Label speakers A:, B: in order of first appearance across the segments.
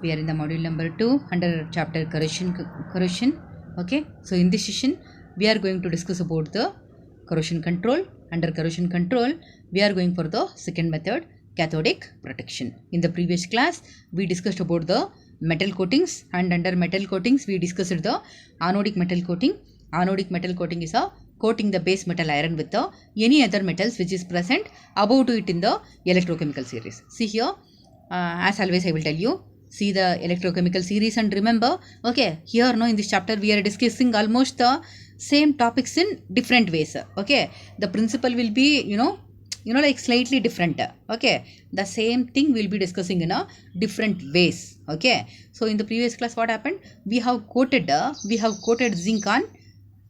A: We are in the module number 2 under chapter corrosion. Okay, so in this session we are going to discuss about the corrosion control. Under corrosion control we are going for the second method, cathodic protection. In the previous class we discussed about the metal coatings, and under metal coatings we discussed the anodic metal coating. Anodic metal coating is a coating the base metal iron with the any other metals which is present above to it in the electrochemical series. See here, as always I will tell you, see the electrochemical series and remember, okay, here no, in this chapter we are discussing almost the same topics in different ways. Okay, the principle will be like slightly different. Okay, the same thing we'll be discussing in a different ways. Okay, so in the previous class what happened, we have coated zinc on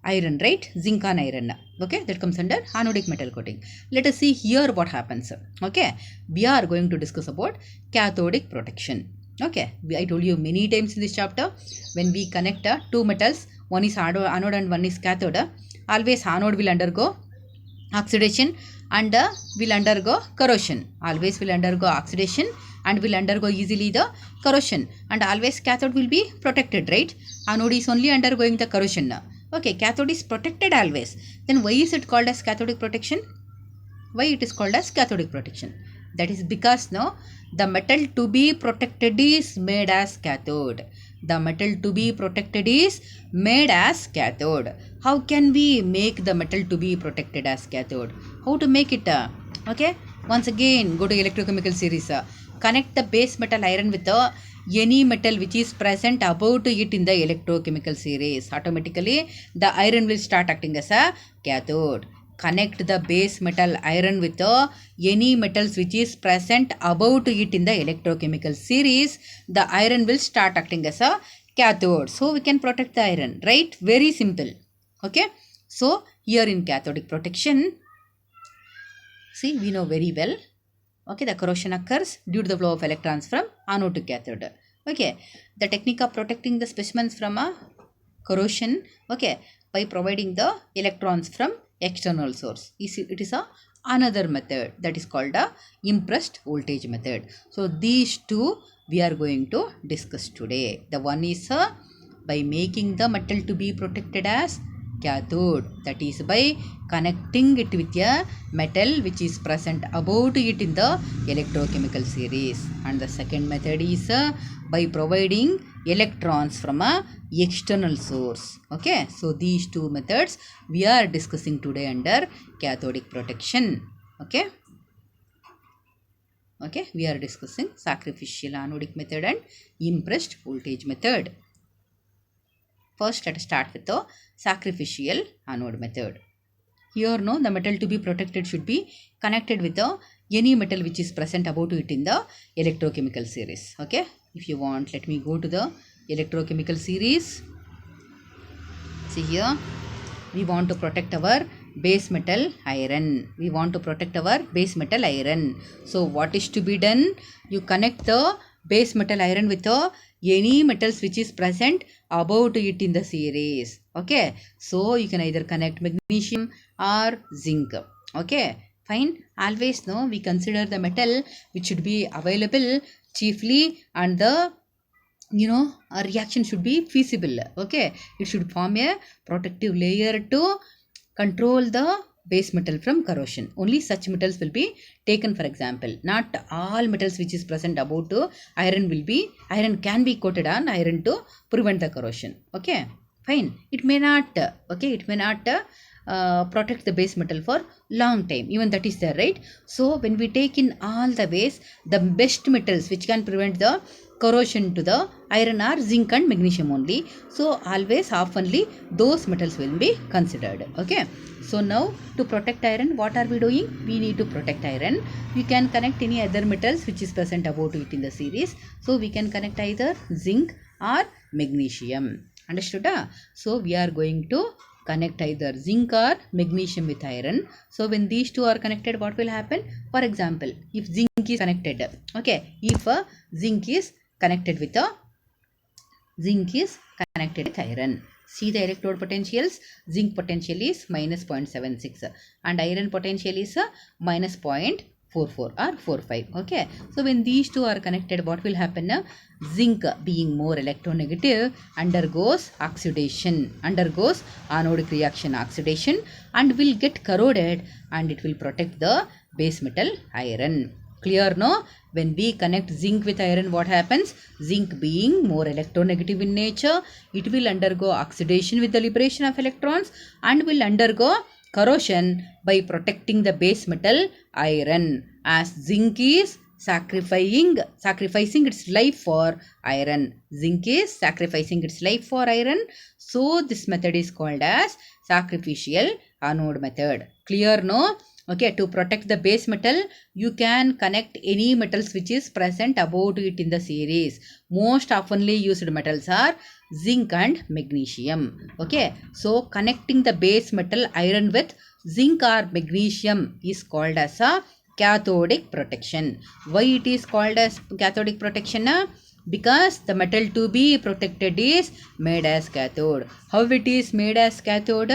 A: iron, right? Zinc on iron. Okay, that comes under anodic metal coating. Let us see here what happens. Okay, we are going to discuss about cathodic protection. Okay, I told you many times in this chapter, when we connect two metals, one is anode and one is cathode, always anode will undergo oxidation and will undergo corrosion. Always will undergo oxidation and will undergo easily the corrosion, and always cathode will be protected, right? Anode is only undergoing the corrosion. Okay, cathode is protected always. Then why is it called as cathodic protection? Why it is called as cathodic protection? That is because no, the metal to be protected is made as cathode. The metal to be protected is made as cathode. How can we make the metal to be protected as cathode? How to make it? Okay, once again go to electrochemical series. Connect the base metal iron with any metal which is present above to it in the electrochemical series. Automatically the iron will start acting as a cathode. Connect the base metal iron with any metals which is present above to it in the electrochemical series. The iron will start acting as a cathode. So we can protect the iron, right? Very simple. Okay. So here in cathodic protection, see, we know very well. Okay, the corrosion occurs due to the flow of electrons from anode to cathode. Okay, the technique of protecting the specimens from a corrosion, okay, by providing the electrons from external source. It is another method that is called a impressed voltage method. So these two we are going to discuss today. The one is by making the metal to be protected as cathode, that is by connecting it with a metal which is present above to it in the electrochemical series, and the second method is by providing electrons from a external source. Okay, so these two methods we are discussing today under cathodic protection. Okay, we are discussing sacrificial anodic method and impressed voltage method. First, let us start with the sacrificial anode method. Here, no, the metal to be protected should be connected with any metal which is present above to it in the electrochemical series. Okay, if you want, let me go to the electrochemical series. See here, we want to protect our base metal iron. We want to protect our base metal iron. So what is to be done? You connect the base metal iron with any metals which is present above to it in the series. Okay, so you can either connect magnesium or zinc. Okay, fine. Always no, we consider the metal which should be available chiefly, and the a reaction should be feasible. Okay, it should form a protective layer to control the base metal from corrosion. Only such metals will be taken. For example, not all metals which is present above to iron can be coated on iron to prevent the corrosion. Okay, fine. It may not protect the base metal for long time, even that is there, right? So when we take in all the ways, the best metals which can prevent the corrosion to the iron are zinc and magnesium only. So always oftenly those metals will be considered. Okay, so now to protect iron, what are we doing? We need to protect iron. We can connect any other metals which is present above to it in the series. So we can connect either zinc or magnesium. Understood? So we are going to connect either zinc or magnesium with iron. So when these two are connected, what will happen? For example, if zinc is connected, okay, if zinc is connected with iron, see the electrode potentials. Zinc potential is minus 0.76 and iron potential is minus 0.76. 4 4 or 4 5. Okay, so when these two are connected, what will happen? Zinc, being more electronegative, undergoes oxidation, undergoes anodic reaction oxidation, and will get corroded, and it will protect the base metal iron. Clear, no? When we connect zinc with iron, what happens? Zinc, being more electronegative in nature, it will undergo oxidation with the liberation of electrons and will undergo corrosion by protecting the base metal iron, as zinc is sacrificing its life for iron. Zinc is sacrificing its life for iron. So this method is called as sacrificial anode method. Clear, no? Okay, to protect the base metal, you can connect any metals which is present about it in the series. Most oftenly used metals are zinc and magnesium. Okay, so connecting the base metal iron with zinc or magnesium is called as a cathodic protection. Why it is called as cathodic protection? Because the metal to be protected is made as cathode. How it is made as cathode?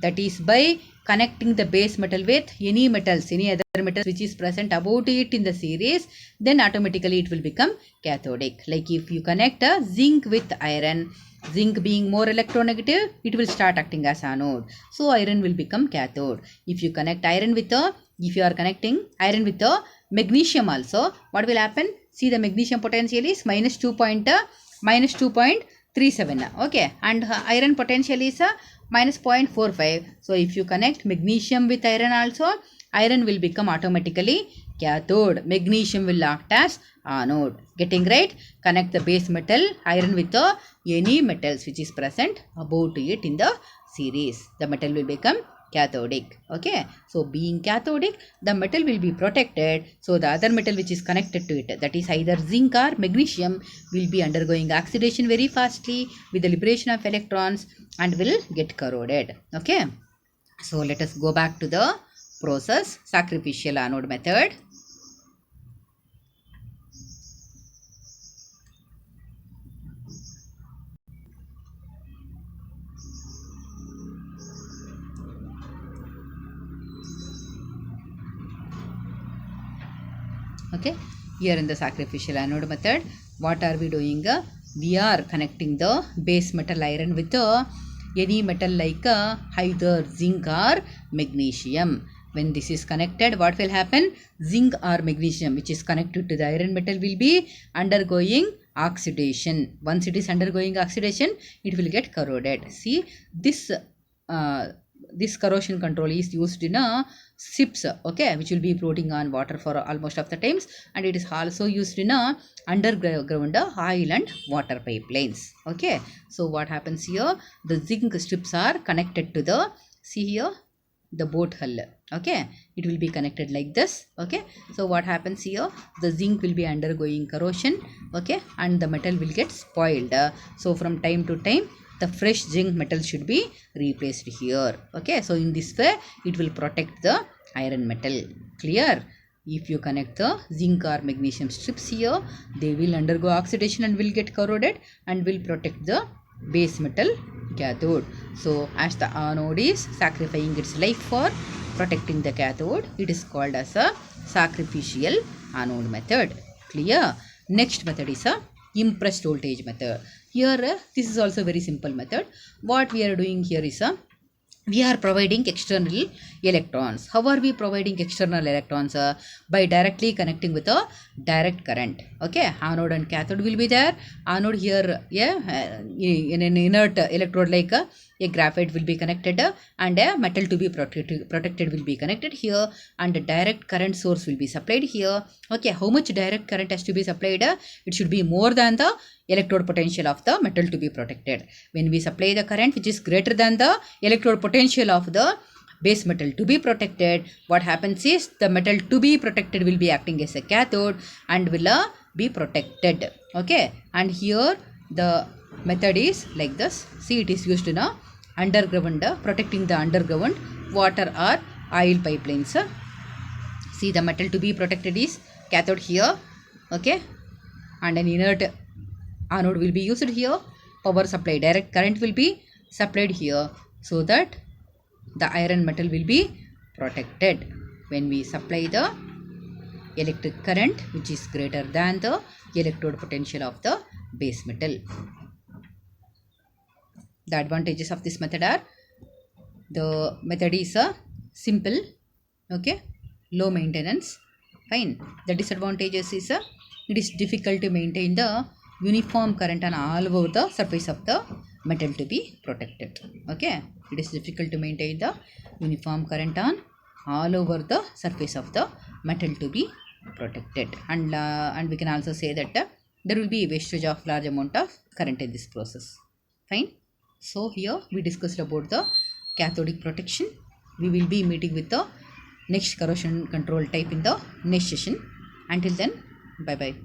A: That is by connecting the base metal with any metals, any other metals which is present about it in the series, then automatically it will become cathodic. Like if you connect a zinc with iron, zinc being more electronegative, it will start acting as anode. So iron will become cathode. If you connect iron with a, if you are connecting iron with a magnesium also, what will happen? See, the magnesium potential is minus 2.37. Okay, and iron potential is minus 0.45. So if you connect magnesium with iron also, iron will become automatically cathode. Magnesium will act as anode. Getting right? Connect the base metal iron with any metals which is present about it in the series. The metal will become cathodic. Okay, so being cathodic, the metal will be protected. So the other metal which is connected to it, that is either zinc or magnesium, will be undergoing oxidation very fastly with the liberation of electrons and will get corroded. Okay, so let us go back to the process, sacrificial anode method. Okay, here in the sacrificial anode method, what are we doing? We are connecting the base metal iron with any metal like either zinc or magnesium. When this is connected, what will happen? Zinc or magnesium which is connected to the iron metal will be undergoing oxidation. Once it is undergoing oxidation, it will get corroded. See, this corrosion control is used in ships, okay, which will be floating on water for almost of the times, and it is also used in underground oil and water pipelines. Okay, so what happens here? The zinc strips are connected to the, see here, the boat hull. Okay, it will be connected like this. Okay, so what happens here? The zinc will be undergoing corrosion. Okay, and the metal will get spoiled. So from time to time, the fresh zinc metal should be replaced here. Okay, so in this way it will protect the iron metal. Clear? If you connect the zinc or magnesium strips here, they will undergo oxidation and will get corroded and will protect the base metal cathode. So as the anode is sacrificing its life for protecting the cathode, it is called as a sacrificial anode method. Clear? Next method is a impressed voltage method. Here this is also very simple method. What we are doing here is we are providing external electrons. How are we providing external electrons? By directly connecting with a direct current. Okay, anode and cathode will be there. Anode here, in an inert electrode like a graphite will be connected, and a metal to be protected will be connected here, and a direct current source will be supplied here. Okay, how much direct current has to be supplied? It should be more than the electrode potential of the metal to be protected. When we supply the current which is greater than the electrode potential of the base metal to be protected, what happens is the metal to be protected will be acting as a cathode and will be protected. Okay, and here the method is like this. See, it is used in underground, protecting the underground water or oil pipelines. See, the metal to be protected is cathode here. Okay, and an inert anode will be used here. Power supply, direct current will be supplied here, so that the iron metal will be protected. When we supply the electric current which is greater than the electrode potential of the base metal. The advantages of this method are, the method is a simple, okay, low maintenance, fine. The disadvantages is it is difficult to maintain the uniform current on all over the surface of the metal to be protected. Okay, it is difficult to maintain the uniform current on all over the surface of the metal to be protected, and we can also say that there will be a wastage of large amount of current in this process, fine. So here we discussed about the cathodic protection. We will be meeting with the next corrosion control type in the next session. Until then, bye bye.